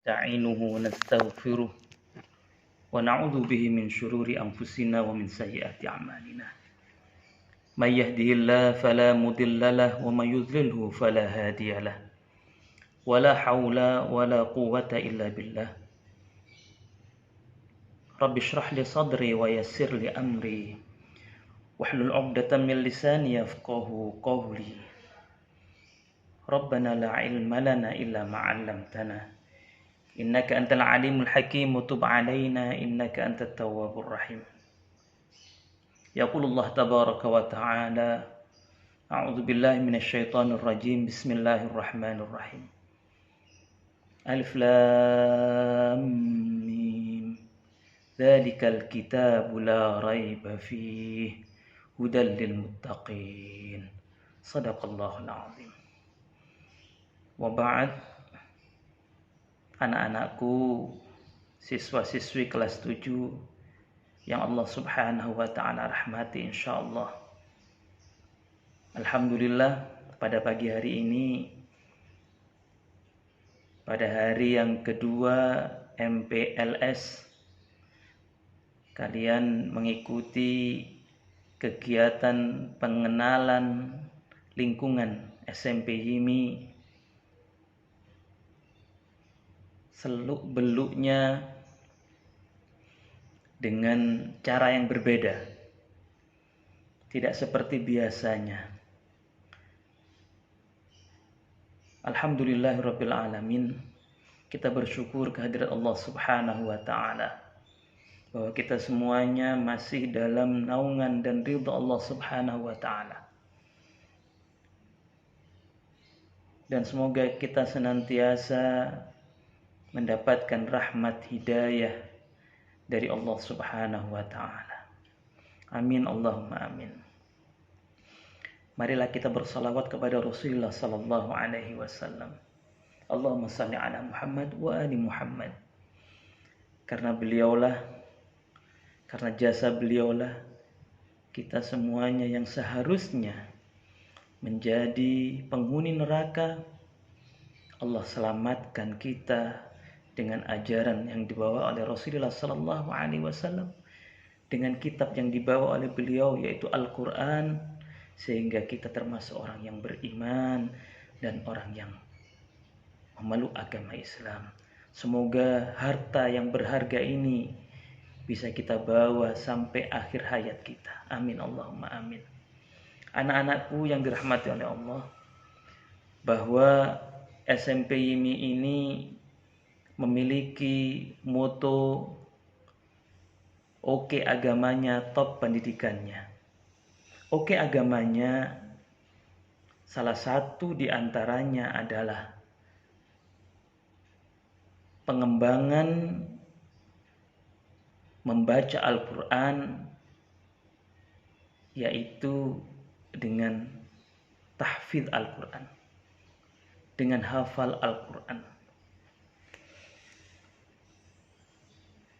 نستعينه ونستغفره ونعوذ به من شرور أنفسنا ومن سيئات أعمالنا من يهده الله فلا مضل له ومن يضلله فلا هادي له ولا حول ولا قوة إلا بالله رب اشرح لي صدري ويسر لي أمري واحلل عقدة من لساني يفقهوا قولي ربنا لا علم لنا إلا ما علمتنا إنك أنت العليم الحكيم وتب علينا إنك أنت التواب الرحيم يقول الله تبارك وتعالى أعوذ بالله من الشيطان الرجيم بسم الله الرحمن الرحيم ألف لام ميم ذلك الكتاب لا ريب فيه هدى للمتقين صدق الله العظيم وبعد anak-anakku, siswa-siswi kelas 7 yang Allah Subhanahu wa taala rahmati insyaallah. Alhamdulillah pada pagi hari ini, pada hari yang kedua MPLS, kalian mengikuti kegiatan pengenalan lingkungan SMP YIMI seluk-beluknya dengan cara yang berbeda, tidak seperti biasanya. Alhamdulillahirabbil alamin, kita bersyukur kehadirat Allah Subhanahu wa taala bahwa kita semuanya masih dalam naungan dan ridha Allah Subhanahu wa taala. Dan semoga kita senantiasa mendapatkan rahmat hidayah dari Allah Subhanahu wa taala. Amin Allahumma amin. Marilah kita bersalawat kepada Rasulullah sallallahu alaihi wasallam. Allahumma shalli ala Muhammad wa ali Muhammad. Karena beliaulah, karena jasa beliaulah kita semuanya yang seharusnya menjadi penghuni neraka Allah selamatkan kita dengan ajaran yang dibawa oleh Rasulullah sallallahu alaihi wasallam, dengan kitab yang dibawa oleh beliau yaitu Al-Qur'an, sehingga kita termasuk orang yang beriman dan orang yang memeluk agama Islam. Semoga harta yang berharga ini bisa kita bawa sampai akhir hayat kita. Amin Allahumma amin. Anak-anakku yang dirahmati oleh Allah, bahwa SMP YIMI ini memiliki moto oke agamanya, top pendidikannya. Oke agamanya, salah satu di antaranya adalah pengembangan membaca Al-Quran, yaitu dengan tahfidz Al-Quran, dengan hafal Al-Quran.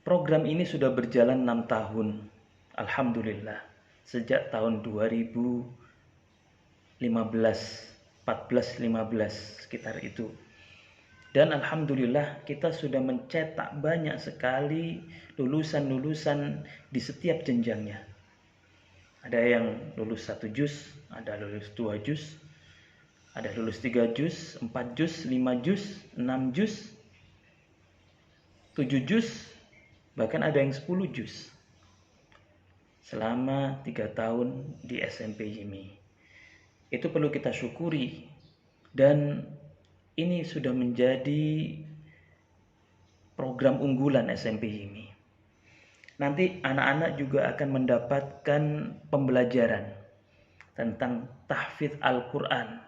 Program ini sudah berjalan 6 tahun, alhamdulillah, sejak tahun 2015, 14-15 sekitar itu. Dan alhamdulillah kita sudah mencetak banyak sekali lulusan-lulusan di setiap jenjangnya. Ada yang lulus 1 juz, ada lulus 2 juz, ada lulus 3 juz, 4 juz, 5 juz, 6 juz, 7 juz, bahkan ada yang 10 juz selama 3 tahun di SMP YIMI. Itu perlu kita syukuri, dan ini sudah menjadi program unggulan SMP YIMI. Nanti anak-anak juga akan mendapatkan pembelajaran tentang tahfidz Al-Quran.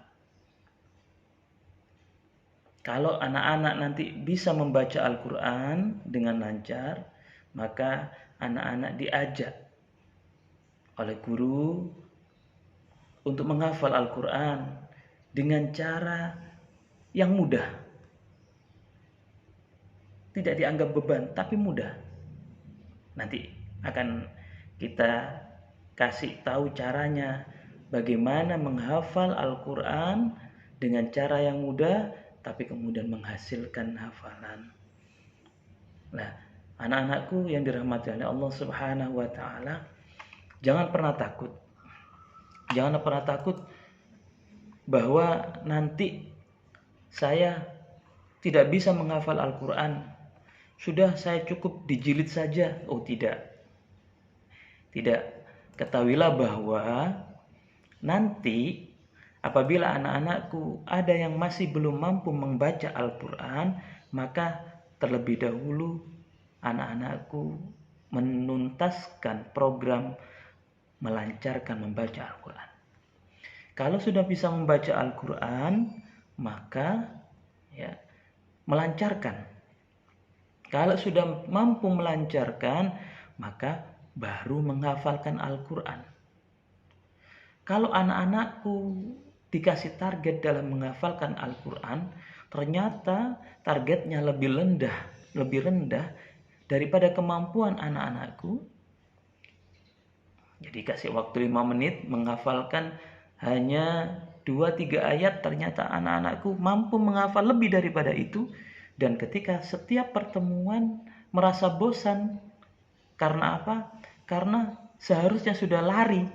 Kalau anak-anak nanti bisa membaca Al-Quran dengan lancar, maka anak-anak diajak oleh guru untuk menghafal Al-Quran dengan cara yang mudah. Tidak dianggap beban, tapi mudah. Nanti akan kita kasih tahu caranya bagaimana menghafal Al-Quran dengan cara yang mudah, tapi kemudian menghasilkan hafalan. Nah, anak-anakku yang dirahmati oleh Allah Subhanahu wa taala, jangan pernah takut. Jangan pernah takut bahwa nanti saya tidak bisa menghafal Al-Qur'an. Sudah saya cukup dijilid saja. Oh, tidak. Tidak. Ketahuilah bahwa nanti apabila anak-anakku ada yang masih belum mampu membaca Al-Qur'an, maka terlebih dahulu anak-anakku menuntaskan program melancarkan membaca Al-Quran. Kalau sudah bisa membaca Al-Quran, maka ya, melancarkan. Kalau sudah mampu melancarkan, maka baru menghafalkan Al-Quran. Kalau anak-anakku dikasih target dalam menghafalkan Al-Quran, ternyata targetnya lebih rendah daripada kemampuan anak-anakku. Jadi kasih waktu 5 menit menghafalkan hanya 2-3 ayat, ternyata anak-anakku mampu menghafal lebih daripada itu. Dan ketika setiap pertemuan merasa bosan. Karena apa? Karena seharusnya sudah lari,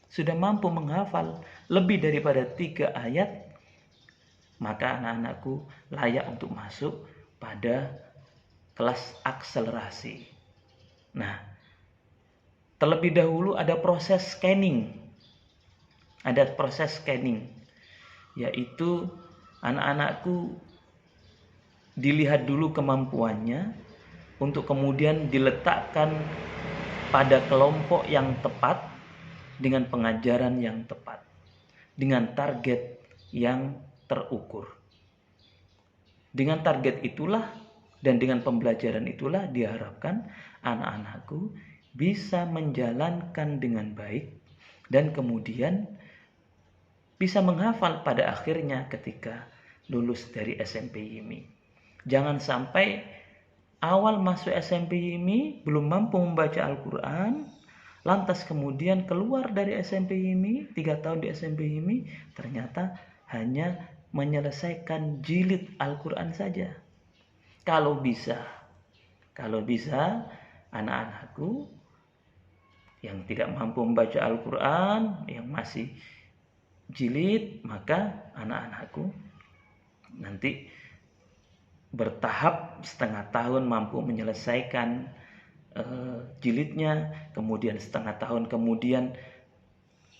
sudah mampu menghafal lebih daripada 3 ayat, maka anak-anakku layak untuk masuk pada kelas akselerasi. Nah, terlebih dahulu ada proses scanning. Ada proses scanning, yaitu anak-anakku dilihat dulu kemampuannya untuk kemudian diletakkan pada kelompok yang tepat dengan pengajaran yang tepat, dengan target yang terukur. Dengan target itulah dan dengan pembelajaran itulah diharapkan anak-anakku bisa menjalankan dengan baik dan kemudian bisa menghafal pada akhirnya ketika lulus dari SMP IMI. Jangan sampai awal masuk SMP IMI belum mampu membaca Al-Quran, lantas kemudian keluar dari SMP IMI, 3 tahun di SMP IMI, ternyata hanya menyelesaikan jilid Al-Quran saja. Kalau bisa anak-anakku yang tidak mampu membaca Al-Quran, yang masih jilid, maka anak-anakku nanti bertahap setengah tahun mampu menyelesaikan jilidnya, kemudian setengah tahun kemudian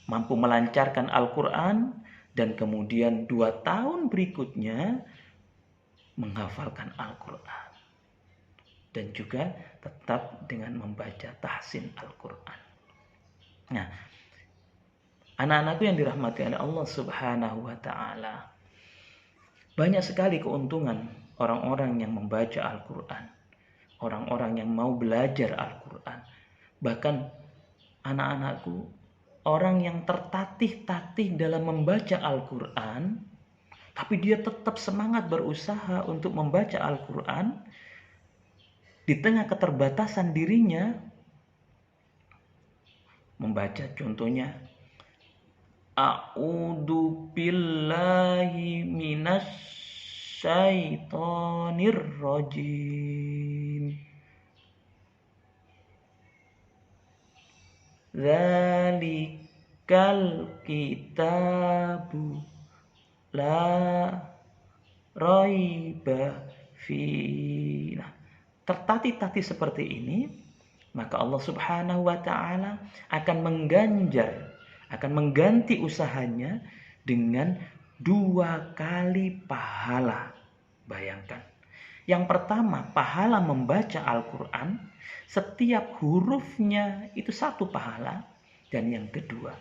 mampu melancarkan Al-Quran, dan kemudian 2 tahun berikutnya menghafalkan Al-Quran. Dan juga tetap dengan membaca tahsin Al-Quran. Nah, anak-anakku yang dirahmati oleh Allah Subhanahu wa taala, banyak sekali keuntungan orang-orang yang membaca Al-Quran, orang-orang yang mau belajar Al-Quran. Bahkan anak-anakku, orang yang tertatih-tatih dalam membaca Al-Quran, tapi dia tetap semangat berusaha untuk membaca Al-Quran di tengah keterbatasan dirinya. Membaca contohnya, A'udzu billahi minas syaitonir rajim. Zalikal kitabu la raiba fi. Nah, tertatih-tatih seperti ini, maka Allah Subhanahu wa taala akan mengganti usahanya dengan 2 kali pahala. Bayangkan. Yang pertama, pahala membaca Al-Quran, setiap hurufnya itu 1 pahala. Dan yang kedua,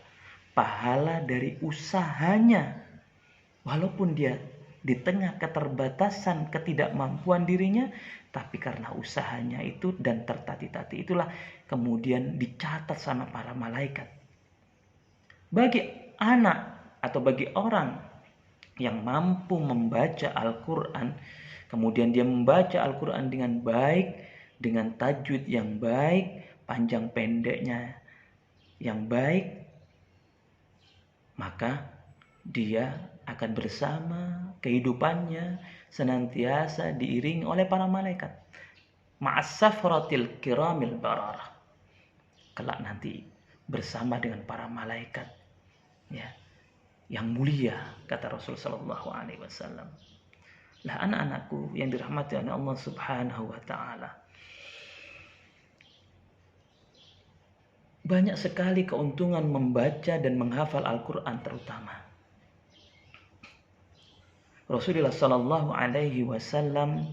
pahala dari usahanya. Walaupun dia di tengah keterbatasan ketidakmampuan dirinya, tapi karena usahanya itu dan tertatih-tatih itulah kemudian dicatat sama para malaikat. Bagi anak atau bagi orang yang mampu membaca Al-Quran, kemudian dia membaca Al-Quran dengan baik, dengan tajwid yang baik, panjang pendeknya yang baik, maka dia akan bersama kehidupannya senantiasa diiringi oleh para malaikat. ma'as safratil kiramil bararah. Kelak nanti bersama dengan para malaikat, ya, yang mulia, kata Rasul sallallahu alaihi wasallam. Lah anak-anakku yang dirahmati oleh Allah Subhanahu wa taala. Banyak sekali keuntungan membaca dan menghafal Al-Qur'an terutama. Rasulullah sallallahu alaihi wasallam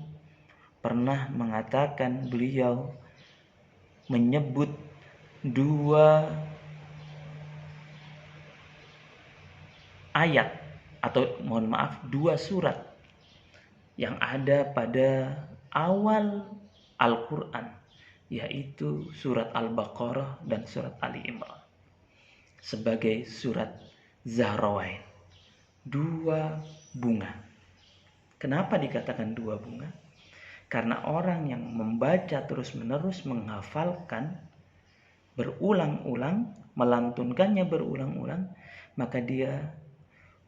pernah mengatakan, beliau menyebut dua ayat atau mohon maaf dua surat yang ada pada awal Al-Quran, yaitu surat Al-Baqarah dan surat Ali Imran, sebagai surat Zahrawain, dua bunga. Kenapa dikatakan dua bunga? Karena orang yang membaca terus-menerus, menghafalkan berulang-ulang, melantunkannya berulang-ulang, maka dia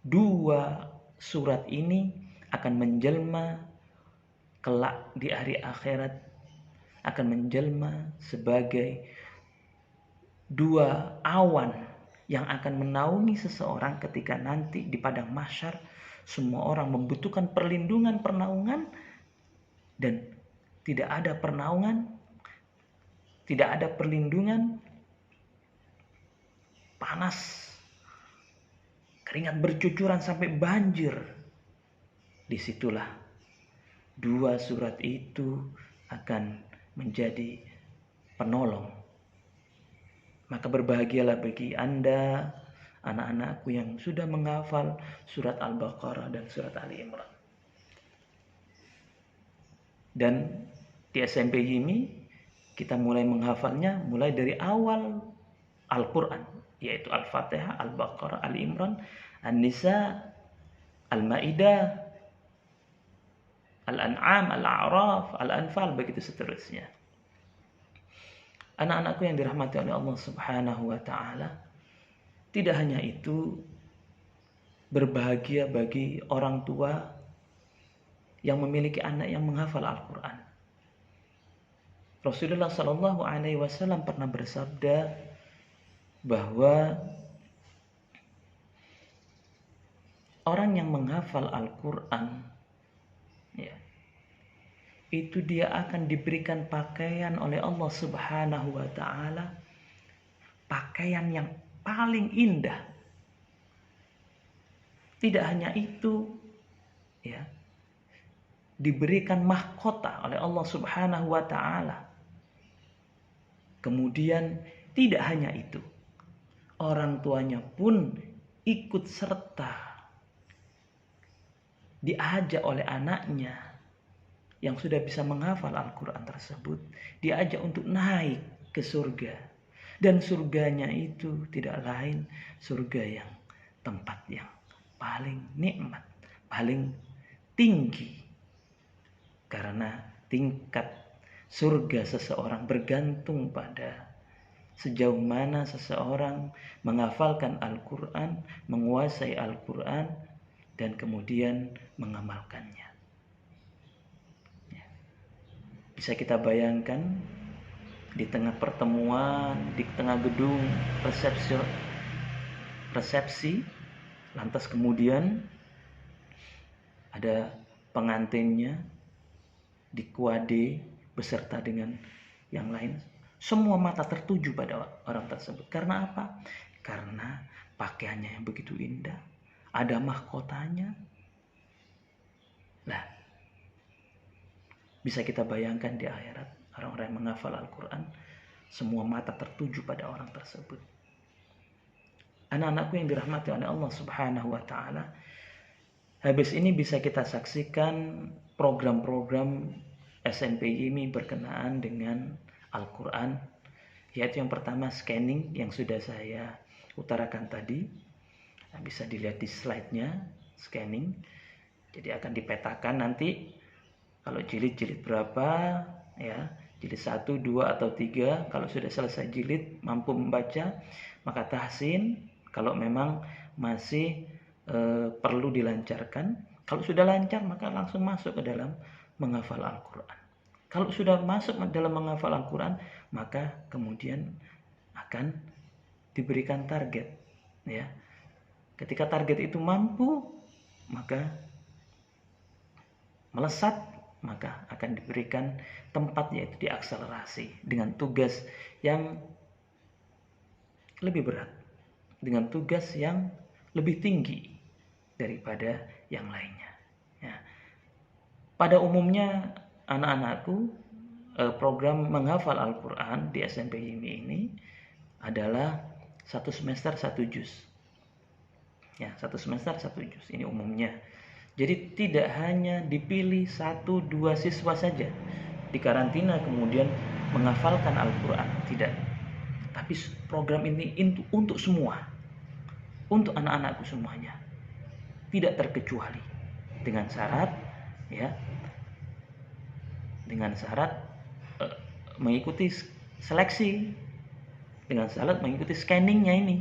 dua surat ini akan menjelma kelak di hari akhirat, akan menjelma sebagai dua awan yang akan menaungi seseorang ketika nanti di padang mahsyar semua orang membutuhkan perlindungan, pernaungan, dan tidak ada pernaungan, tidak ada perlindungan, panas, keringat bercucuran sampai banjir. Disitulah dua surat itu akan menjadi penolong. Maka berbahagialah bagi Anda, anak-anakku yang sudah menghafal surat Al-Baqarah dan surat Ali Imran. Dan di SMP ini kita mulai menghafalnya mulai dari awal Al-Quran, yaitu Al-Fatihah, Al-Baqarah, Ali Imran, An-Nisa, Al-Ma'idah, Al-An'am, Al-A'raf, Al-Anfal, begitu seterusnya. Anak-anakku yang dirahmati oleh Allah Subhanahu wa taala, tidak hanya itu, berbahagia bagi orang tua yang memiliki anak yang menghafal Al-Quran. Rasulullah Shallallahu alaihi wasallam pernah bersabda bahwa orang yang menghafal Al-Quran, ya, itu dia akan diberikan pakaian oleh Allah Subhanahu wa taala, pakaian yang paling indah. Tidak hanya itu, ya, diberikan mahkota oleh Allah Subhanahu wa taala. Kemudian tidak hanya itu, orang tuanya pun ikut serta, diajak oleh anaknya yang sudah bisa menghafal Al-Quran tersebut, diajak untuk naik ke surga. Dan surganya itu tidak lain surga yang tempat yang paling nikmat, paling tinggi. Karena tingkat surga seseorang bergantung pada sejauh mana seseorang menghafalkan Al-Quran, menguasai Al-Quran, dan kemudian mengamalkannya. Bisa kita bayangkan di tengah pertemuan, di tengah gedung resepsi, lantas kemudian ada pengantinnya di kuade beserta dengan yang lain. Semua mata tertuju pada orang tersebut. Karena apa? Karena pakaiannya yang begitu indah, ada mahkotanya. Lah, bisa kita bayangkan di akhirat, orang-orang yang menghafal Al-Quran, semua mata tertuju pada orang tersebut. Anak-anakku yang dirahmati oleh Allah Subhanahu wa taala, habis ini bisa kita saksikan program-program SMP ini berkenaan dengan Al-Quran, yaitu yang pertama scanning yang sudah saya utarakan tadi. Nah, bisa dilihat di slide-nya, scanning. Jadi akan dipetakan nanti kalau jilid-jilid berapa, ya, jilid 1, 2, atau 3. Kalau sudah selesai jilid, mampu membaca, maka tahsin. Kalau memang masih perlu dilancarkan. Kalau sudah lancar, maka langsung masuk ke dalam menghafal Al-Quran. Kalau sudah masuk dalam menghafal Al-Quran, maka kemudian akan diberikan target. Ya, ketika target itu mampu, maka melesat, maka akan diberikan tempat, yaitu diakselerasi dengan tugas yang lebih berat, dengan tugas yang lebih tinggi daripada yang lainnya. Ya. Pada umumnya anak-anakku, program menghafal Al-Quran di SMP YIMI ini adalah 1 semester 1 juz. Ya, 1 semester 1 juz ini umumnya. Jadi tidak hanya dipilih 1-2 siswa saja di karantina kemudian menghafalkan Al-Quran, tidak. Tapi program ini untuk semua, untuk anak-anakku semuanya, tidak terkecuali, dengan syarat, ya, dengan syarat mengikuti seleksi, dengan syarat mengikuti scanningnya ini.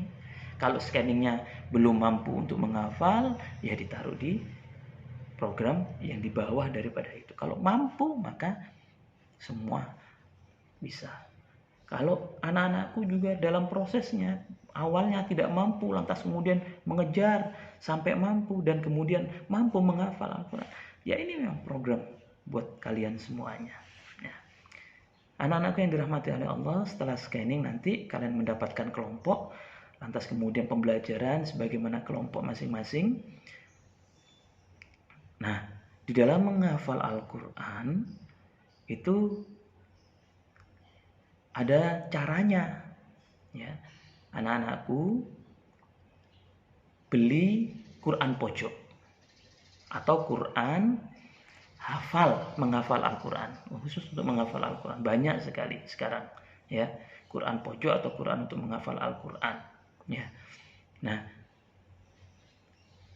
Kalau scanningnya belum mampu untuk menghafal, ya ditaruh di program yang di bawah daripada itu. Kalau mampu, maka semua bisa. Kalau anak-anakku juga dalam prosesnya awalnya tidak mampu, lantas kemudian mengejar sampai mampu dan kemudian mampu menghafal Al-Quran, ya ini memang program buat kalian semuanya. Ya. Anak-anakku yang dirahmati oleh Allah, setelah scanning nanti kalian mendapatkan kelompok, lantas kemudian pembelajaran sebagaimana kelompok masing-masing. Nah, di dalam menghafal Al-Quran itu ada caranya. Ya, anak-anakku beli Quran pojok atau Quran menghafal Al-Quran, khusus untuk menghafal Al-Quran. Banyak sekali sekarang, ya, Quran pojok atau Quran untuk menghafal Al-Quran. Ya. Nah,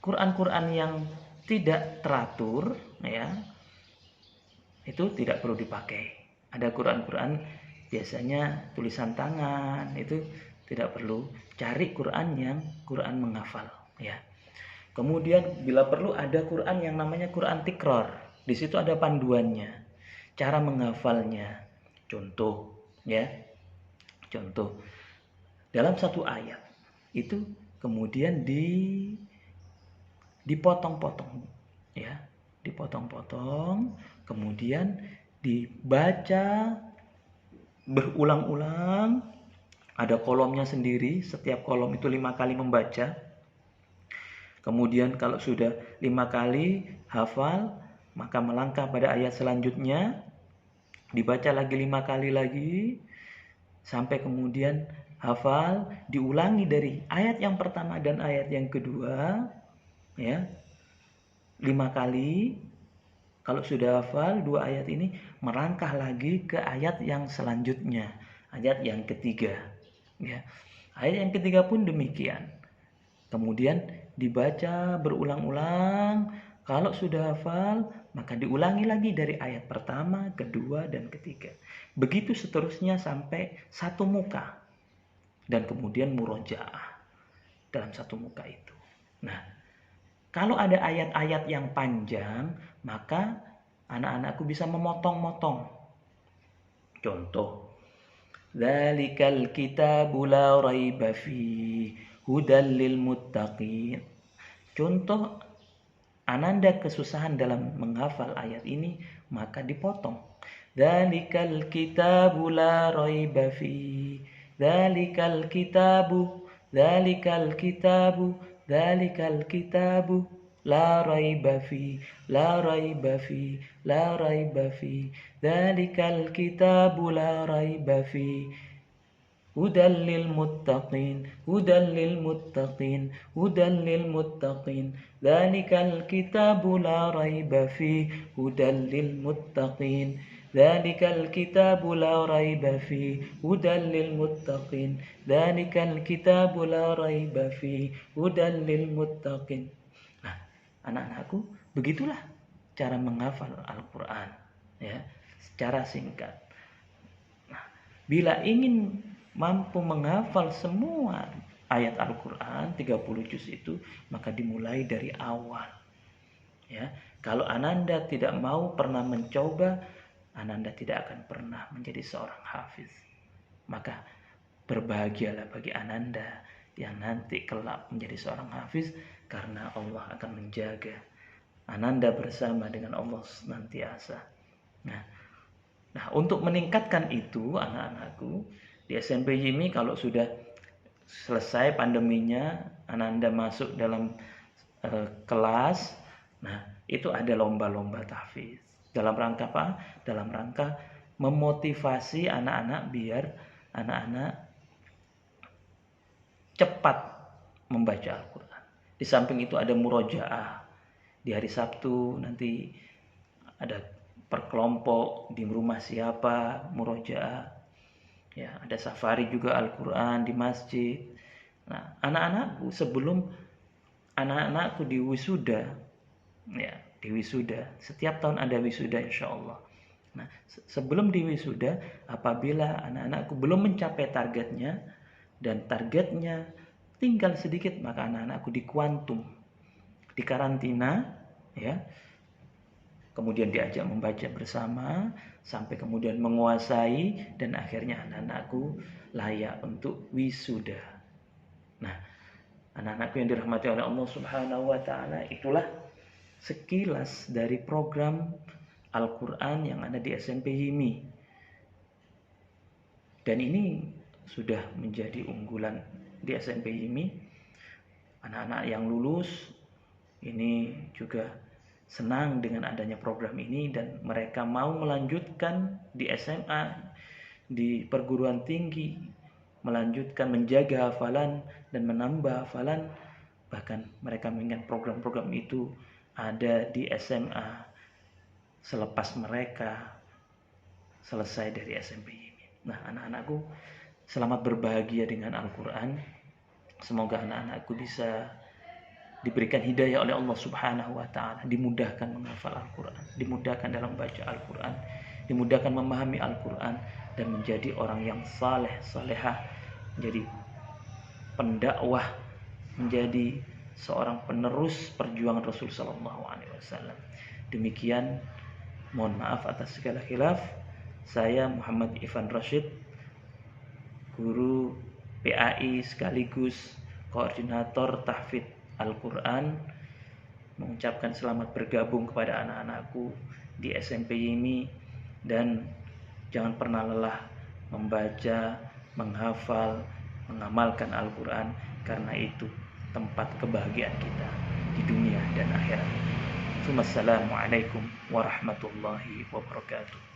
Quran-Quran yang tidak teratur, ya, itu tidak perlu dipakai. Ada Quran-Quran biasanya tulisan tangan, itu tidak perlu. Cari Quran yang Quran menghafal, ya. Kemudian bila perlu ada Quran yang namanya Quran tikror. Di situ ada panduannya, cara menghafalnya. Contoh, ya. Contoh, dalam satu ayat itu kemudian dipotong-potong, ya. Dipotong-potong, kemudian dibaca berulang-ulang. Ada kolomnya sendiri, setiap kolom itu 5 kali membaca. Kemudian kalau sudah 5 kali hafal, maka melangkah pada ayat selanjutnya, dibaca lagi 5 kali lagi, sampai kemudian hafal, diulangi dari ayat yang pertama dan ayat yang kedua, ya, 5 kali. Kalau sudah hafal 2 ayat ini, melangkah lagi ke ayat yang selanjutnya, ayat yang ketiga, ya. Ayat yang ketiga pun demikian. Kemudian dibaca berulang-ulang. Kalau sudah hafal, maka diulangi lagi dari ayat pertama, kedua, dan ketiga. Begitu seterusnya sampai satu muka. Dan kemudian murojaah dalam satu muka itu. Nah, kalau ada ayat-ayat yang panjang, maka anak-anakku bisa memotong-motong. Contoh, Dzalikal kitabu la raiba fihi hudal lil muttaqin. Contoh, ananda kesusahan dalam menghafal ayat ini, maka dipotong. Dzalikal kitabu la raiba fihi. Dzalikal kitabu, dzalikal kitabu, dzalikal kitabu la raiba fi, la raiba fi, la raiba fi. Dzalikal kitabu la raiba fi. Hudal lil muttaqin, hudal lil muttaqin, hudal lil muttaqin. Dzalikal kitabu la raiba fi, hudal lil muttaqin. Dzalikal kitabu la raiba fi, hudal lil muttaqin. Dzalikal kitabu la raiba fi, hudal lil muttaqin. Nah, anak-anakku, begitulah cara menghafal Al-Quran, ya, secara singkat. Nah, bila ingin mampu menghafal semua ayat Al-Quran 30 juz itu, maka dimulai dari awal, ya. Kalau ananda tidak mau pernah mencoba Ananda tidak akan pernah menjadi seorang hafiz. Maka berbahagialah bagi Ananda yang nanti kelak menjadi seorang hafiz, karena Allah akan menjaga Ananda bersama dengan Allah senantiasa. Nah, untuk meningkatkan itu anak-anakku, di SMP YIMI kalau sudah selesai pandeminya, Ananda masuk dalam kelas, nah itu ada lomba-lomba tahfiz. Dalam rangka apa? Dalam rangka memotivasi anak-anak biar anak-anak cepat membaca Al-Quran. Di samping itu ada murojaah. Di hari Sabtu nanti ada per kelompok di rumah siapa murojaah. Ya, ada safari juga Al-Quran di masjid. Nah, anak-anakku sebelum anak-anakku di wisuda, ya, di wisuda, setiap tahun ada wisuda insya Allah. Nah, sebelum di wisuda, apabila anak-anakku belum mencapai targetnya dan targetnya tinggal sedikit, maka anak-anakku di kuantum, di karantina, ya, kemudian diajak membaca bersama sampai kemudian menguasai, dan akhirnya anak-anakku layak untuk wisuda. Nah, anak-anakku yang dirahmati oleh Allah Subhanahu wa taala, itulah sekilas dari program Al-Quran yang ada di SMP YIMI. Dan ini sudah menjadi unggulan di SMP YIMI. Anak-anak yang lulus ini juga senang dengan adanya program ini, dan mereka mau melanjutkan di SMA, di perguruan tinggi, melanjutkan menjaga hafalan dan menambah hafalan. Bahkan mereka mengingat program-program itu ada di SMA selepas mereka selesai dari SMP ini. Nah, anak-anakku, selamat berbahagia dengan Al-Quran. Semoga anak-anakku bisa diberikan hidayah oleh Allah Subhanahu wa taala, dimudahkan menghafal Al-Quran, dimudahkan dalam baca Al-Quran, dimudahkan memahami Al-Quran, dan menjadi orang yang saleh, salehah, menjadi pendakwah, menjadi seorang penerus perjuangan Rasul sallallahu alaihi wasallam. Demikian, mohon maaf atas segala khilaf. Saya Muhammad Ivan Rashid, guru PAI sekaligus koordinator tahfidz Al-Quran, mengucapkan selamat bergabung kepada anak-anakku di SMP YIMI, dan jangan pernah lelah membaca, menghafal, mengamalkan Al-Quran, karena itu tempat kebahagiaan kita di dunia dan akhirat. Wassalamualaikum warahmatullahi wabarakatuh.